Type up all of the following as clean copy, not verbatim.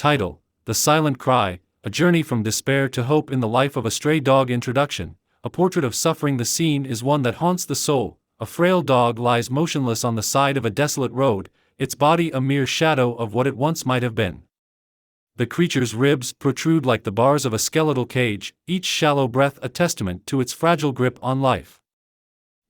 Title: The Silent Cry, A Journey from Despair to Hope in the Life of a Stray Dog. Introduction: A portrait of suffering. The scene is one that haunts the soul. A frail dog lies motionless on the side of a desolate road, its body a mere shadow of what it once might have been. The creature's ribs protrude like the bars of a skeletal cage, each shallow breath a testament to its fragile grip on life.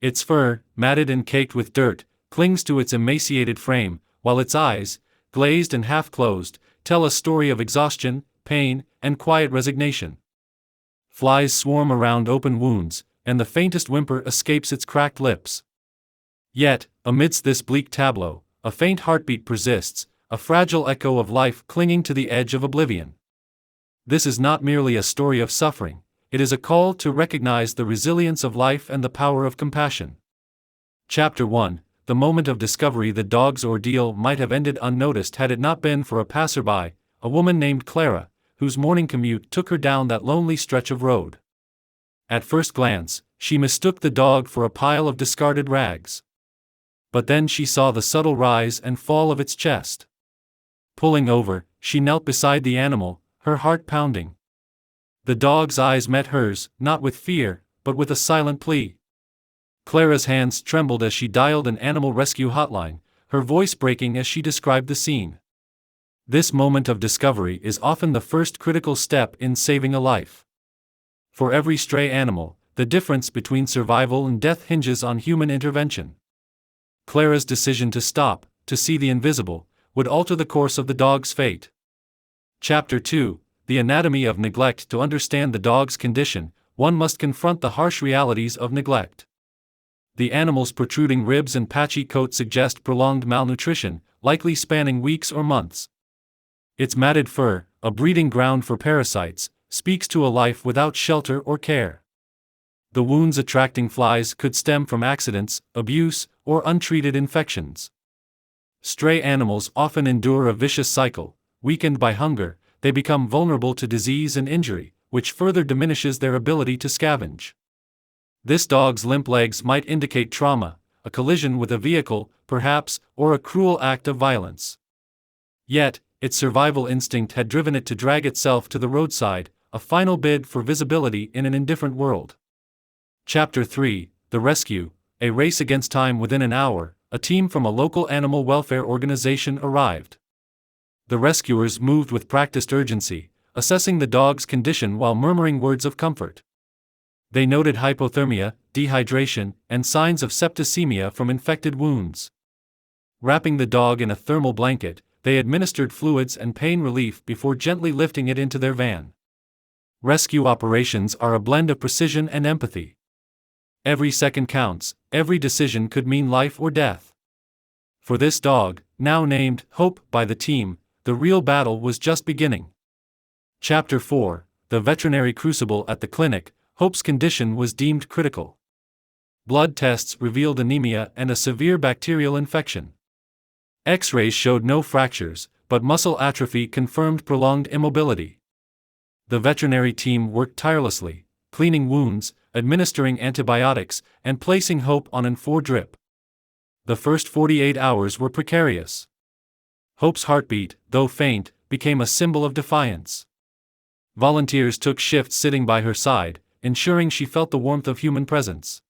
Its fur, matted and caked with dirt, clings to its emaciated frame, while its eyes, glazed and half-closed, tell a story of exhaustion, pain, and quiet resignation. Flies swarm around open wounds, and the faintest whimper escapes its cracked lips. Yet, amidst this bleak tableau, a faint heartbeat persists, a fragile echo of life clinging to the edge of oblivion. This is not merely a story of suffering, it is a call to recognize the resilience of life and the power of compassion. Chapter 1: The moment of discovery. The dog's ordeal might have ended unnoticed had it not been for a passerby, a woman named Clara, whose morning commute took her down that lonely stretch of road. At first glance, she mistook the dog for a pile of discarded rags. But then she saw the subtle rise and fall of its chest. Pulling over, she knelt beside the animal, her heart pounding. The dog's eyes met hers, not with fear, but with a silent plea. Clara's hands trembled as she dialed an animal rescue hotline, her voice breaking as she described the scene. This moment of discovery is often the first critical step in saving a life. For every stray animal, the difference between survival and death hinges on human intervention. Clara's decision to stop, to see the invisible, would alter the course of the dog's fate. Chapter 2: The Anatomy of Neglect. To understand the dog's condition, one must confront the harsh realities of neglect. The animal's protruding ribs and patchy coat suggest prolonged malnutrition, likely spanning weeks or months. Its matted fur, a breeding ground for parasites, speaks to a life without shelter or care. The wounds attracting flies could stem from accidents, abuse, or untreated infections. Stray animals often endure a vicious cycle. Weakened by hunger, they become vulnerable to disease and injury, which further diminishes their ability to scavenge. This dog's limp legs might indicate trauma, a collision with a vehicle, perhaps, or a cruel act of violence. Yet, its survival instinct had driven it to drag itself to the roadside, a final bid for visibility in an indifferent world. Chapter 3: The Rescue, A Race Against Time. Within an hour, a team from a local animal welfare organization arrived. The rescuers moved with practiced urgency, assessing the dog's condition while murmuring words of comfort. They noted hypothermia, dehydration, and signs of septicemia from infected wounds. Wrapping the dog in a thermal blanket, they administered fluids and pain relief before gently lifting it into their van. Rescue operations are a blend of precision and empathy. Every second counts, every decision could mean life or death. For this dog, now named Hope by the team, the real battle was just beginning. Chapter 4: The Veterinary Crucible. At the clinic, Hope's condition was deemed critical. Blood tests revealed anemia and a severe bacterial infection. X-rays showed no fractures, but muscle atrophy confirmed prolonged immobility. The veterinary team worked tirelessly, cleaning wounds, administering antibiotics, and placing Hope on an IV drip. The first 48 hours were precarious. Hope's heartbeat, though faint, became a symbol of defiance. Volunteers took shifts sitting by her side, ensuring she felt the warmth of human presence.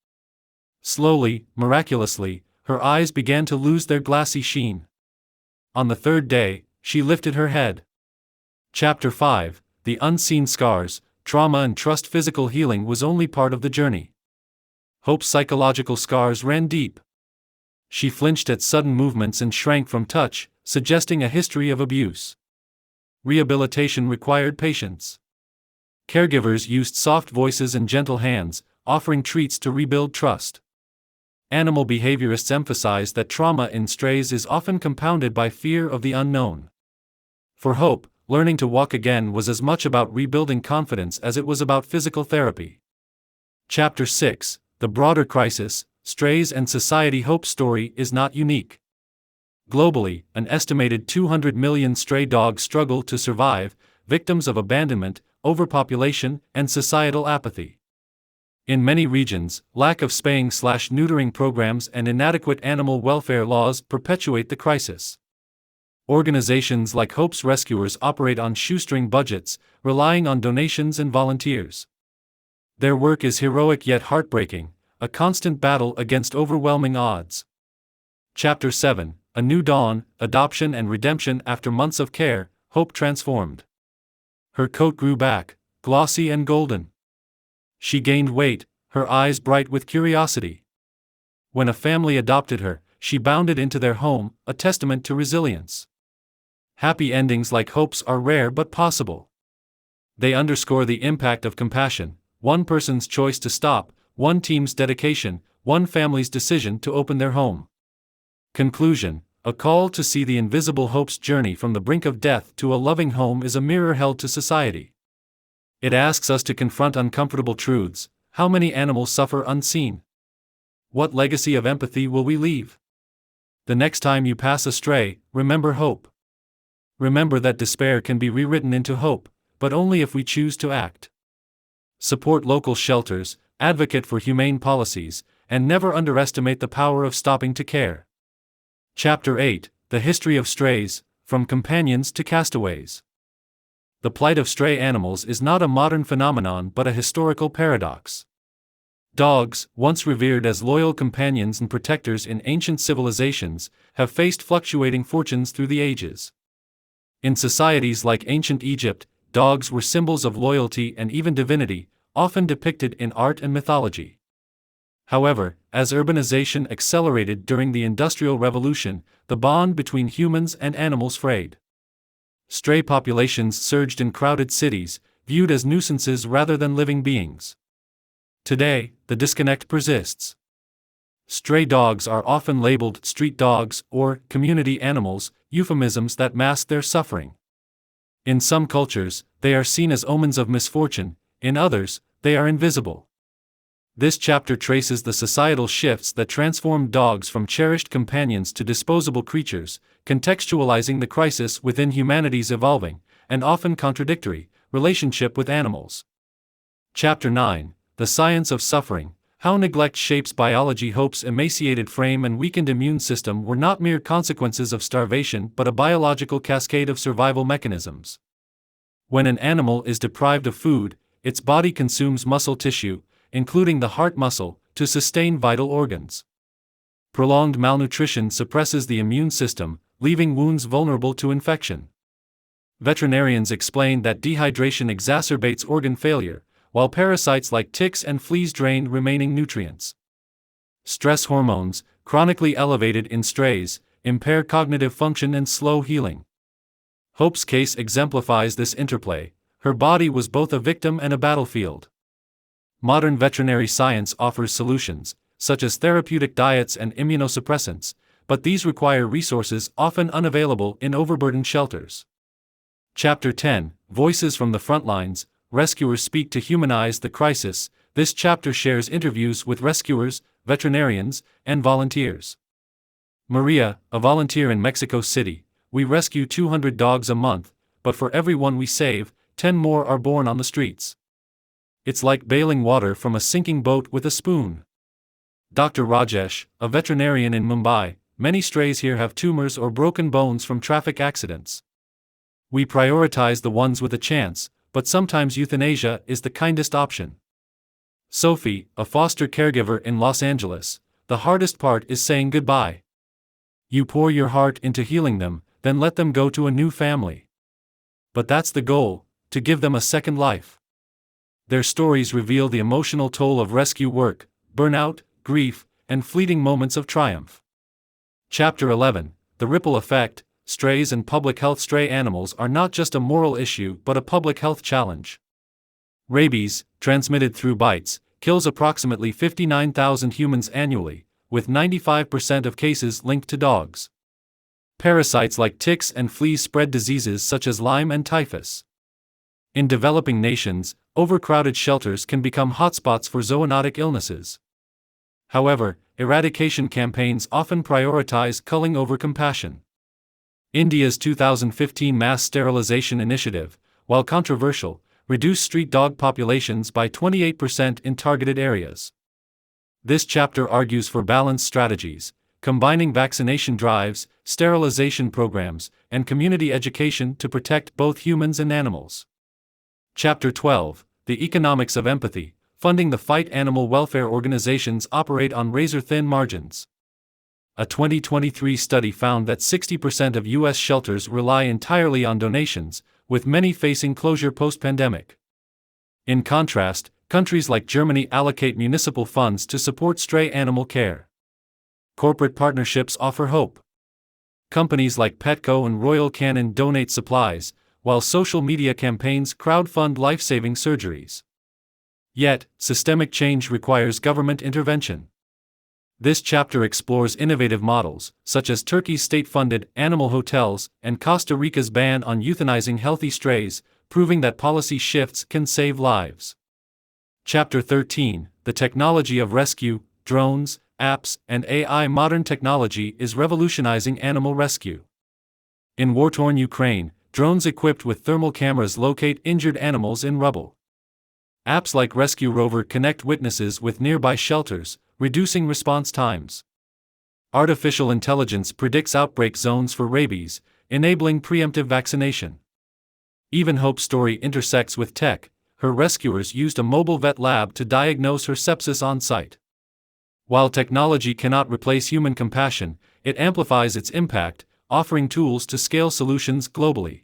Slowly, miraculously, her eyes began to lose their glassy sheen. On the third day, she lifted her head. Chapter 5: The Unseen Scars, Trauma and Trust. Physical healing was only part of the journey. Hope's psychological scars ran deep. She flinched at sudden movements and shrank from touch, suggesting a history of abuse. Rehabilitation required patience. Caregivers used soft voices and gentle hands, offering treats to rebuild trust. Animal behaviorists emphasize that trauma in strays is often compounded by fear of the unknown. For Hope, learning to walk again was as much about rebuilding confidence as it was about physical therapy. Chapter 6: The Broader Crisis, Strays and Society. Hope's story is not unique. Globally, an estimated 200 million stray dogs struggle to survive, victims of abandonment, overpopulation, and societal apathy. In many regions, lack of spaying/neutering programs and inadequate animal welfare laws perpetuate the crisis. Organizations like Hope's Rescuers operate on shoestring budgets, relying on donations and volunteers. Their work is heroic yet heartbreaking, a constant battle against overwhelming odds. Chapter 7: A New Dawn, Adoption and Redemption. After months of care, Hope transformed. Her coat grew back, glossy and golden. She gained weight, her eyes bright with curiosity. When a family adopted her, she bounded into their home, a testament to resilience. Happy endings like Hope's are rare but possible. They underscore the impact of compassion: one person's choice to stop, one team's dedication, one family's decision to open their home. Conclusion: a call to see the invisible Hope's journey from the brink of death to a loving home is a mirror held to society. It asks us to confront uncomfortable truths. How many animals suffer unseen? What legacy of empathy will we leave? The next time you pass a stray, remember hope. Remember that despair can be rewritten into hope, but only if we choose to act. Support local shelters, advocate for humane policies, and never underestimate the power of stopping to care. Chapter 8: The History of Strays, From Companions to Castaways. The plight of stray animals is not a modern phenomenon but a historical paradox. Dogs, once revered as loyal companions and protectors in ancient civilizations, have faced fluctuating fortunes through the ages. In societies like ancient Egypt, dogs were symbols of loyalty and even divinity, often depicted in art and mythology. However, as urbanization accelerated during the Industrial Revolution, the bond between humans and animals frayed. Stray populations surged in crowded cities, viewed as nuisances rather than living beings. Today, the disconnect persists. Stray dogs are often labeled street dogs or community animals, euphemisms that mask their suffering. In some cultures, they are seen as omens of misfortune; in others, they are invisible. This chapter traces the societal shifts that transformed dogs from cherished companions to disposable creatures, contextualizing the crisis within humanity's evolving, and often contradictory, relationship with animals. Chapter 9: The Science of Suffering, How Neglect Shapes Biology. Hope's emaciated frame and weakened immune system were not mere consequences of starvation but a biological cascade of survival mechanisms. When an animal is deprived of food, its body consumes muscle tissue, including the heart muscle, to sustain vital organs. Prolonged malnutrition suppresses the immune system, leaving wounds vulnerable to infection. Veterinarians explain that dehydration exacerbates organ failure, while parasites like ticks and fleas drain remaining nutrients. Stress hormones, chronically elevated in strays, impair cognitive function and slow healing. Hope's case exemplifies this interplay. Her body was both a victim and a battlefield. Modern veterinary science offers solutions, such as therapeutic diets and immunosuppressants, but these require resources often unavailable in overburdened shelters. Chapter 10: Voices from the Frontlines, Rescuers Speak to Humanize the Crisis. This chapter shares interviews with rescuers, veterinarians, and volunteers. Maria, a volunteer in Mexico City: "We rescue 200 dogs a month, but for every one we save, 10 more are born on the streets. It's like bailing water from a sinking boat with a spoon." Dr. Rajesh, a veterinarian in Mumbai: "Many strays here have tumors or broken bones from traffic accidents. We prioritize the ones with a chance, but sometimes euthanasia is the kindest option." Sophie, a foster caregiver in Los Angeles: "The hardest part is saying goodbye. You pour your heart into healing them, then let them go to a new family. But that's the goal, to give them a second life." Their stories reveal the emotional toll of rescue work: burnout, grief, and fleeting moments of triumph. Chapter 11: The Ripple Effect, Strays and Public Health. Stray animals are not just a moral issue but a public health challenge. Rabies, transmitted through bites, kills approximately 59,000 humans annually, with 95% of cases linked to dogs. Parasites like ticks and fleas spread diseases such as Lyme and typhus. In developing nations, overcrowded shelters can become hotspots for zoonotic illnesses. However, eradication campaigns often prioritize culling over compassion. India's 2015 mass sterilization initiative, while controversial, reduced street dog populations by 28% in targeted areas. This chapter argues for balanced strategies: combining vaccination drives, sterilization programs, and community education to protect both humans and animals. Chapter 12: The Economics of Empathy, funding the fight. Animal welfare organizations operate on razor-thin margins. A 2023 study found that 60% of U.S. shelters rely entirely on donations, with many facing closure post-pandemic. In contrast, countries like Germany allocate municipal funds to support stray animal care. Corporate partnerships offer hope. Companies like Petco and Royal Canin donate supplies, while social media campaigns crowdfund life-saving surgeries. Yet, systemic change requires government intervention. This chapter explores innovative models, such as Turkey's state-funded animal hotels and Costa Rica's ban on euthanizing healthy strays, proving that policy shifts can save lives. Chapter 13: The Technology of Rescue, Drones, Apps, and AI. Modern technology is revolutionizing animal rescue. In war-torn Ukraine, drones equipped with thermal cameras locate injured animals in rubble. Apps like Rescue Rover connect witnesses with nearby shelters, reducing response times. Artificial intelligence predicts outbreak zones for rabies, enabling preemptive vaccination. Even Hope's story intersects with tech. Her rescuers used a mobile vet lab to diagnose her sepsis on site. While technology cannot replace human compassion, it amplifies its impact, offering tools to scale solutions globally.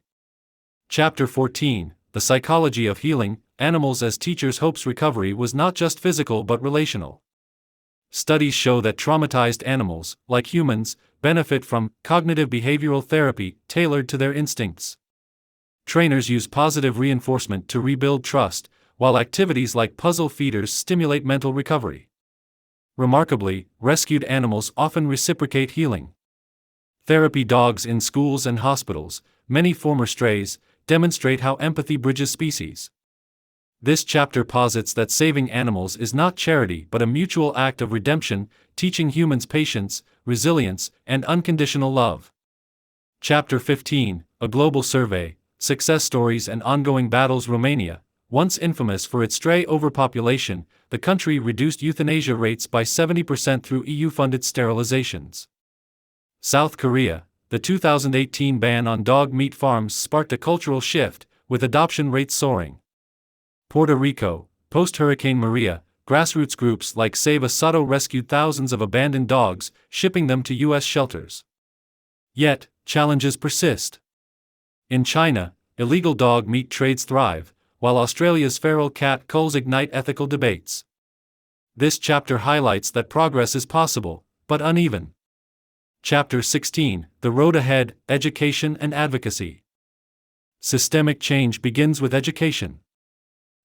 Chapter 14: The Psychology of Healing, Animals as Teachers. Hope's recovery was not just physical but relational. Studies show that traumatized animals, like humans, benefit from cognitive behavioral therapy tailored to their instincts. Trainers use positive reinforcement to rebuild trust, while activities like puzzle feeders stimulate mental recovery. Remarkably, rescued animals often reciprocate healing. Therapy dogs in schools and hospitals, many former strays, demonstrate how empathy bridges species. This chapter posits that saving animals is not charity but a mutual act of redemption, teaching humans patience, resilience, and unconditional love. Chapter 15: A Global Survey, Success Stories and Ongoing Battles. Romania, once infamous for its stray overpopulation, the country reduced euthanasia rates by 70% through EU-funded sterilizations. South Korea, the 2018 ban on dog meat farms sparked a cultural shift, with adoption rates soaring. Puerto Rico, post-Hurricane Maria, grassroots groups like Save a Soto rescued thousands of abandoned dogs, shipping them to U.S. shelters. Yet, challenges persist. In China, illegal dog meat trades thrive, while Australia's feral cat culls ignite ethical debates. This chapter highlights that progress is possible, but uneven. Chapter 16: The Road Ahead, Education and Advocacy. Systemic change begins with education.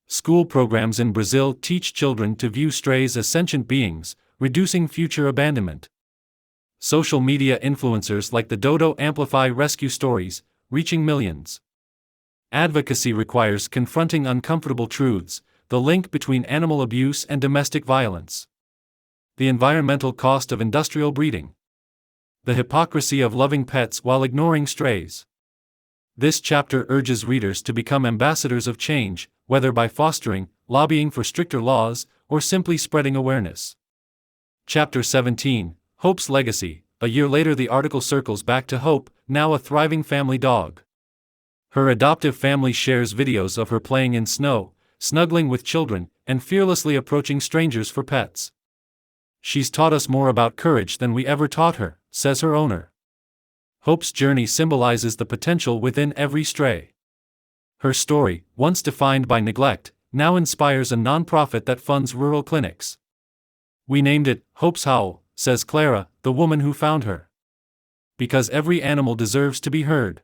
School programs in Brazil teach children to view strays as sentient beings, reducing future abandonment. Social media influencers like the Dodo amplify rescue stories, reaching millions. Advocacy requires confronting uncomfortable truths, the link between animal abuse and domestic violence. The environmental cost of industrial breeding. The hypocrisy of loving pets while ignoring strays. This chapter urges readers to become ambassadors of change, whether by fostering, lobbying for stricter laws, or simply spreading awareness. Chapter 17: Hope's Legacy. A year later, the article circles back to Hope, now a thriving family dog. Her adoptive family shares videos of her playing in snow, snuggling with children, and fearlessly approaching strangers for pets. "She's taught us more about courage than we ever taught her," says her owner. Hope's journey symbolizes the potential within every stray. Her story, once defined by neglect, now inspires a nonprofit that funds rural clinics. "We named it Hope's Howl," says Clara, the woman who found her. "Because every animal deserves to be heard."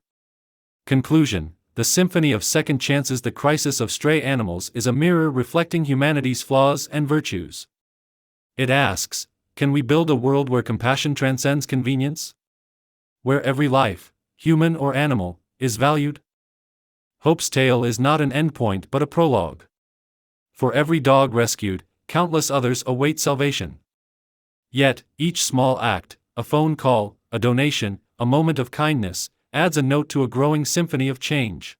Conclusion: The Symphony of Second Chances. The crisis of stray animals is a mirror reflecting humanity's flaws and virtues. It asks, can we build a world where compassion transcends convenience? Where every life, human or animal, is valued? Hope's tale is not an endpoint but a prologue. For every dog rescued, countless others await salvation. Yet, each small act, a phone call, a donation, a moment of kindness, adds a note to a growing symphony of change.